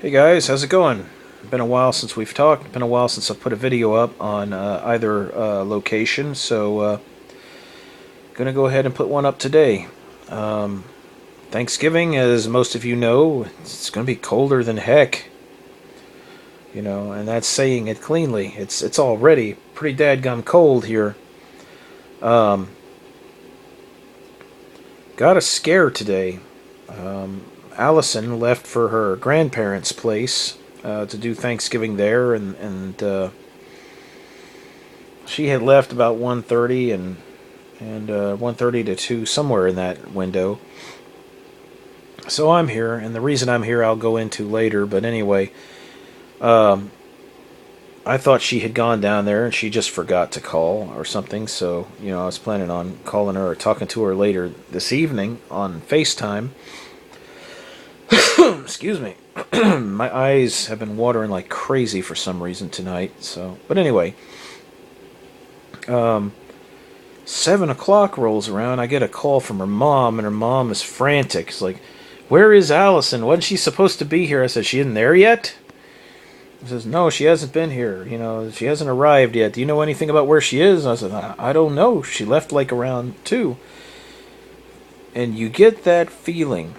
Hey guys, how's it going? Been a while since we've talked. Been a while since I've put a video up on either location, so gonna go ahead and put one up today. Um, Thanksgiving, as most of you know, it's gonna be colder than heck. And that's saying it cleanly. It's already pretty dadgum cold here. Um, got a scare today. Allison left for her grandparents' place to do Thanksgiving there, and she had left about 1:30 and 1:30 to 2, somewhere in that window. So I'm here, and the reason I'm here I'll go into later. But anyway, um, I thought she had gone down there and she just forgot to call or something. So I was planning on calling her or talking to her later this evening on FaceTime. Excuse me. My eyes have been watering like crazy for some reason tonight. But anyway, 7 o'clock rolls around. I get a call from her mom, and her mom is frantic. It's like, "Where is Allison? Wasn't she supposed to be here?" I said, "She isn't there yet?" She says, "No, she hasn't been here. She hasn't arrived yet. Do you know anything about where she is?" I said, "I don't know. She left like around 2." And you get that feeling.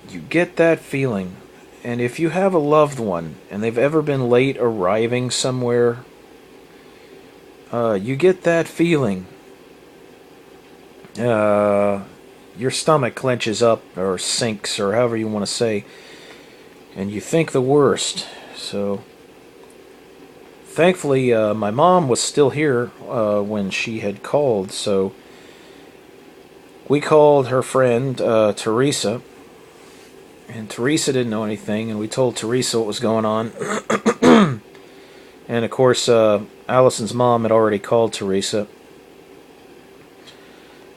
You get that feeling. And if you have a loved one and they've ever been late arriving somewhere, you get that feeling. Your stomach clenches up or sinks or however you want to say, and you think the worst. So, thankfully, my mom was still here when she had called, so we called her friend, Teresa, and Teresa didn't know anything, and we told Teresa what was going on. And of course, Allison's mom had already called Teresa.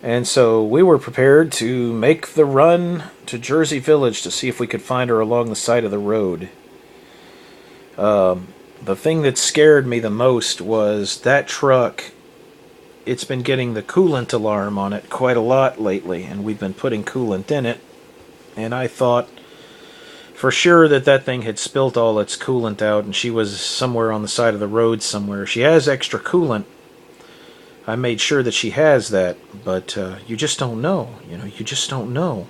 And so we were prepared to make the run to Jersey Village to see if we could find her along the side of the road. The thing that scared me the most was that truck. It's been getting the coolant alarm on it quite a lot lately, and we've been putting coolant in it. And I thought for sure that thing had spilt all its coolant out, and she was somewhere on the side of the road somewhere. She has extra coolant. I made sure that she has that, but you just don't know. You just don't know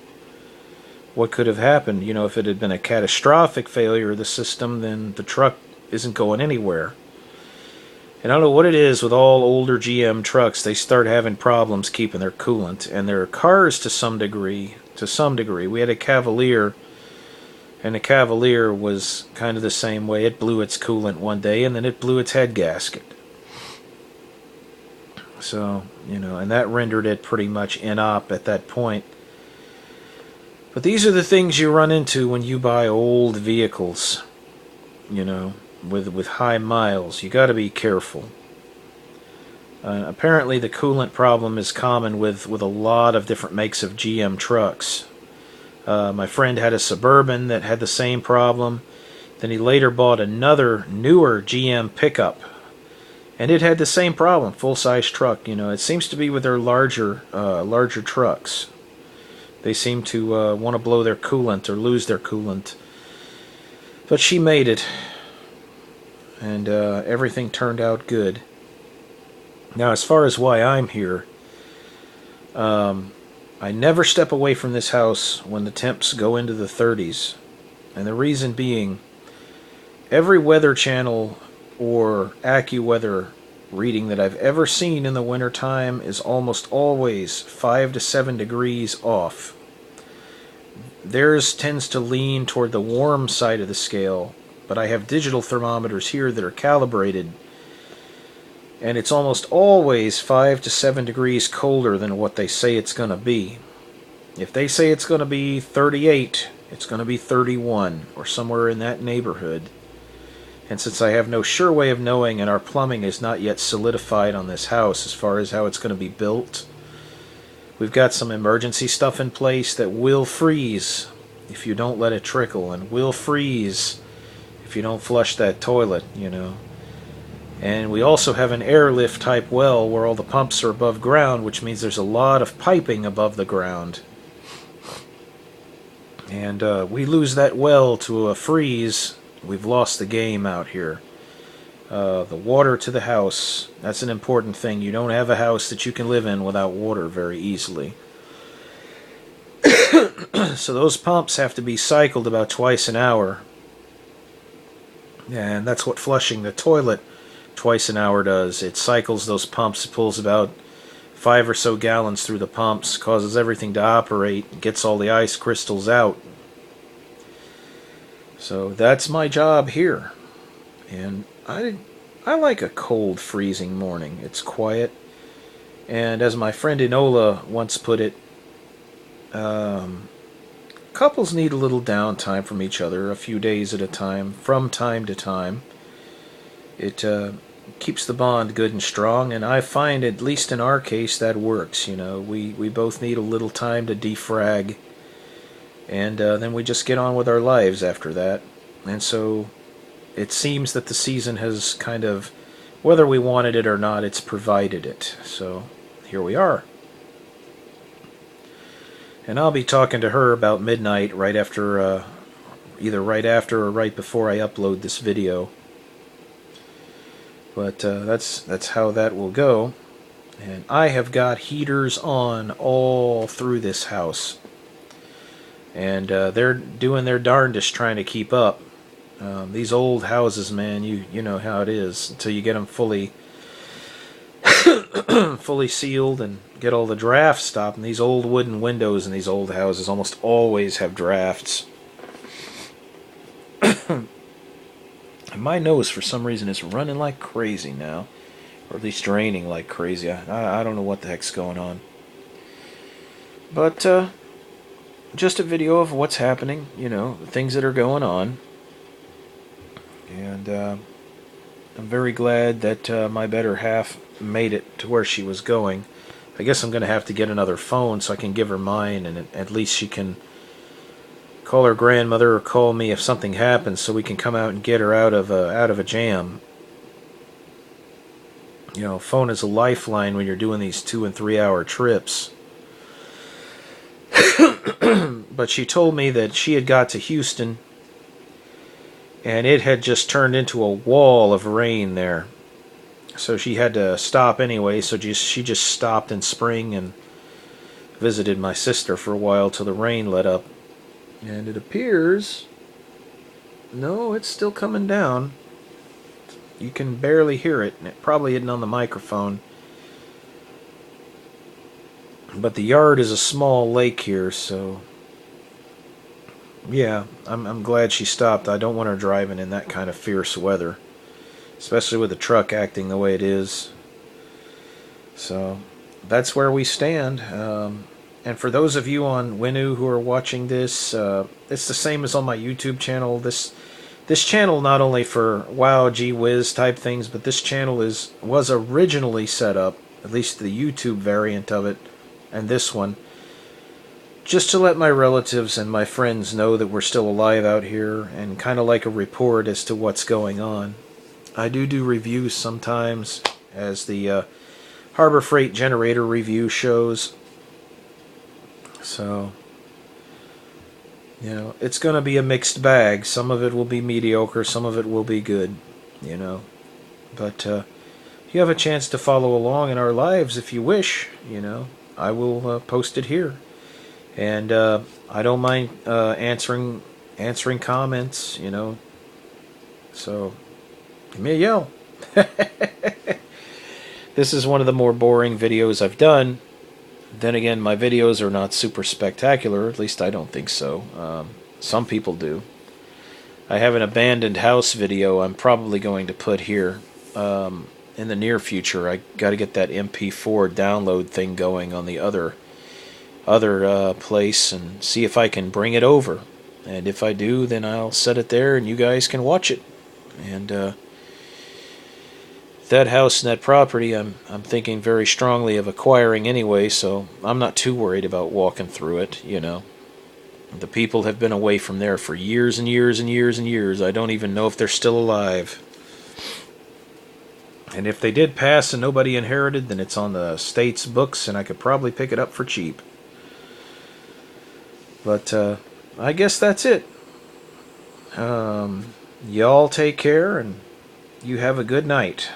what could have happened. If it had been a catastrophic failure of the system, then the truck isn't going anywhere. And I don't know what it is with all older GM trucks. They start having problems keeping their coolant, and their cars to some degree. We had a Cavalier, and the Cavalier was kind of the same way. It blew its coolant one day, and then it blew its head gasket. So, and that rendered it pretty much inop at that point. But these are the things you run into when you buy old vehicles, with high miles. You got to be careful. Apparently the coolant problem is common with a lot of different makes of GM trucks. My friend had a Suburban that had the same problem. Then he later bought another newer GM pickup, and it had the same problem, full-size truck. It seems to be with their larger trucks. They seem to want to blow their coolant or lose their coolant. But she made it, and everything turned out good. Now, as far as why I'm here, I never step away from this house when the temps go into the 30s. And the reason being, every weather channel or AccuWeather reading that I've ever seen in the wintertime is almost always 5 to 7 degrees off. Theirs tends to lean toward the warm side of the scale, but I have digital thermometers here that are calibrated, and it's almost always 5 to 7 degrees colder than what they say it's going to be. If they say it's going to be 38, it's going to be 31, or somewhere in that neighborhood. And since I have no sure way of knowing, and our plumbing is not yet solidified on this house as far as how it's going to be built, we've got some emergency stuff in place that will freeze if you don't let it trickle, and will freeze if you don't flush that toilet, And we also have an airlift type well where all the pumps are above ground, which means there's a lot of piping above the ground. And we lose that well to a freeze, we've lost the game out here. The water to the house, that's an important thing. You don't have a house that you can live in without water very easily. So those pumps have to be cycled about twice an hour. And that's what flushing the toilet twice an hour does. It cycles those pumps, it pulls about 5 or so gallons through the pumps, causes everything to operate, gets all the ice crystals out. So that's my job here. And I like a cold, freezing morning. It's quiet. And as my friend Enola once put it, couples need a little downtime from each other, a few days at a time, from time to time. It keeps the bond good and strong, and I find, at least in our case, that works. You know, we both need a little time to defrag, and then we just get on with our lives after that. And so it seems that the season has kind of, whether we wanted it or not, it's provided it. So here we are. And I'll be talking to her about midnight, right after, either right after or right before I upload this video. But that's how that will go. And I have got heaters on all through this house. And they're doing their darndest trying to keep up. These old houses, man, you know how it is. Until you get them fully fully sealed and get all the drafts stopped. And these old wooden windows in these old houses almost always have drafts. And my nose, for some reason, is running like crazy now. Or at least draining like crazy. I don't know what the heck's going on. But just a video of what's happening, you know, things that are going on. And I'm very glad that my better half made it to where she was going. I guess I'm going to have to get another phone so I can give her mine, and at least she can call her grandmother or call me if something happens, so we can come out and get her out of a jam. You know, phone is a lifeline when you're doing these 2 and 3 hour trips. But she told me that she had got to Houston and it had just turned into a wall of rain there. So she had to stop anyway, so she just stopped in spring and visited my sister for a while till the rain let up. And it appears, no, it's still coming down. You can barely hear it, and it probably isn't on the microphone. But the yard is a small lake here, so yeah, I'm glad she stopped. I don't want her driving in that kind of fierce weather, especially with the truck acting the way it is. So that's where we stand. And for those of you on Winu who are watching this, it's the same as on my YouTube channel. This channel, not only for wow, gee whiz type things, but this channel was originally set up, at least the YouTube variant of it, and this one, just to let my relatives and my friends know that we're still alive out here, and kind of like a report as to what's going on. I do reviews sometimes, as the Harbor Freight Generator review shows. So, you know, it's going to be a mixed bag. Some of it will be mediocre, some of it will be good, you know. But you have a chance to follow along in our lives if you wish, you know. I will post it here. And I don't mind answering comments, you know. So, give me a yell. This is one of the more boring videos I've done. Then again, my videos are not super spectacular, at least I don't think so. Some people do. I have an abandoned house video I'm probably going to put here in the near future. I got to get that MP4 download thing going on the other place and see if I can bring it over. And if I do, then I'll set it there and you guys can watch it. And that house and that property I'm thinking very strongly of acquiring anyway, so I'm not too worried about walking through it, you know. The people have been away from there for years and years and years and years. I don't even know if they're still alive. And if they did pass and nobody inherited, then it's on the state's books and I could probably pick it up for cheap. But I guess that's it. Y'all take care, and you have a good night.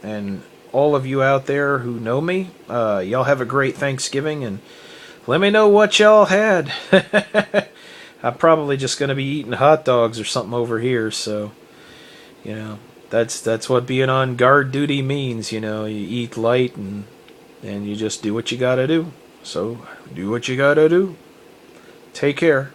And all of you out there who know me, y'all have a great Thanksgiving, and let me know what y'all had. I'm probably just going to be eating hot dogs or something over here, so that's what being on guard duty means. You eat light and you just do what you got to do. So do what you got to do. Take care.